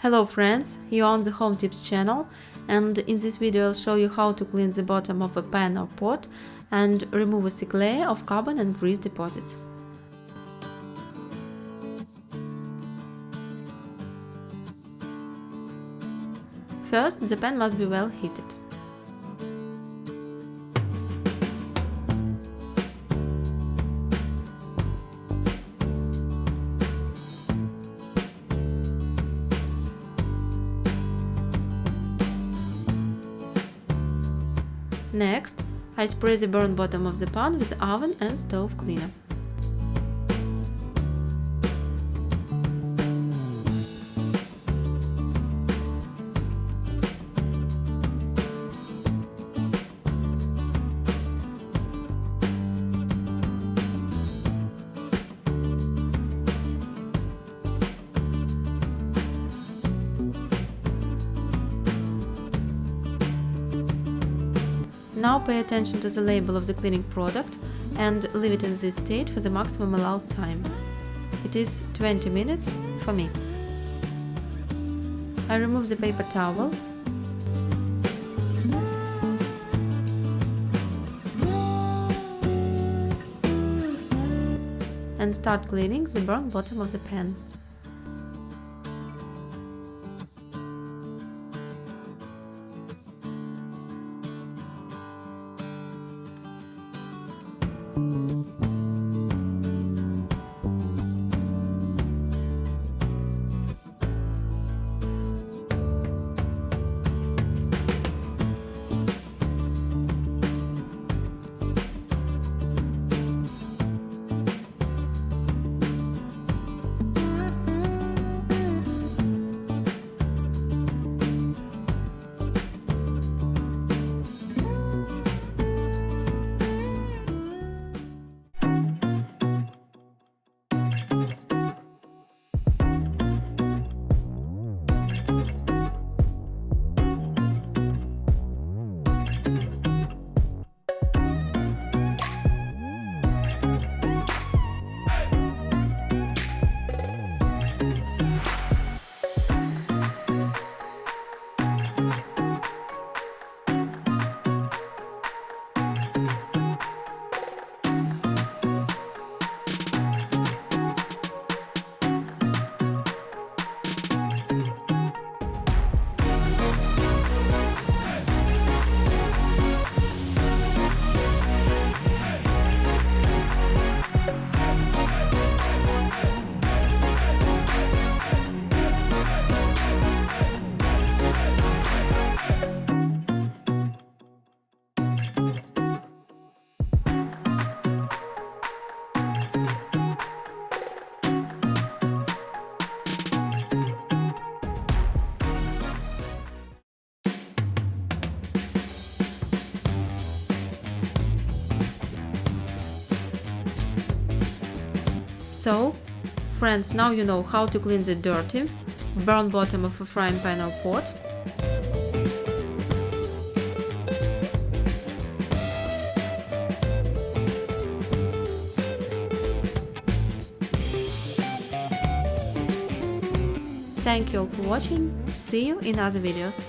Hello friends, you're on the Home Tips channel, and in this video I'll show you how to clean the bottom of a pan or pot and remove a thick layer of carbon and grease deposits. First, the pan must be well heated. Next, I spray the burnt bottom of the pan with oven and stove cleaner. Now pay attention to the label of the cleaning product and leave it in this state for the maximum allowed time. It is 20 minutes for me. I remove the paper towels and start cleaning the burnt bottom of the pan. So, friends, now you know how to clean the dirty, burnt bottom of a frying pan or pot. Thank you all for watching. See you in other videos.